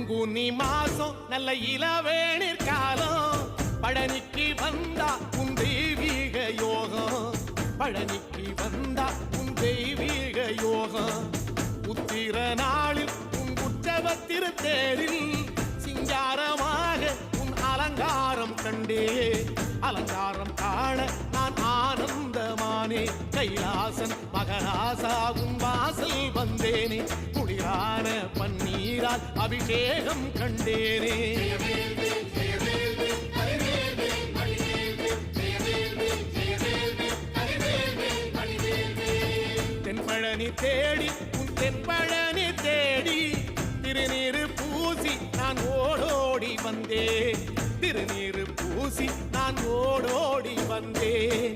பங்குனி மாசம் நல்ல இளவேணிற் காலம் பழனிக்கு வந்தா உன் தெய்வீக யோகம் பழனிக்கு வந்தா உன் தெய்வீக யோகம் உத்திர நாளில் உன் உற்சவ திருத்தேரில் சிங்காரமாக உன் அலங்காரம் கண்டே அலங்காரம் காண நான் ஆனந்தமானே கைலாசன் மகராசாவும் வாசல் வந்தேனே குளிரான பன்னீரால் அபிஷேகம் கண்டேனே தென்பழனி தேடி உன் தென்பழனி தேடி திருநீரு பூசி நான் ஓடோடி வந்தேன் திருநீரு பூசி நான் ஓடோடி வந்தேன்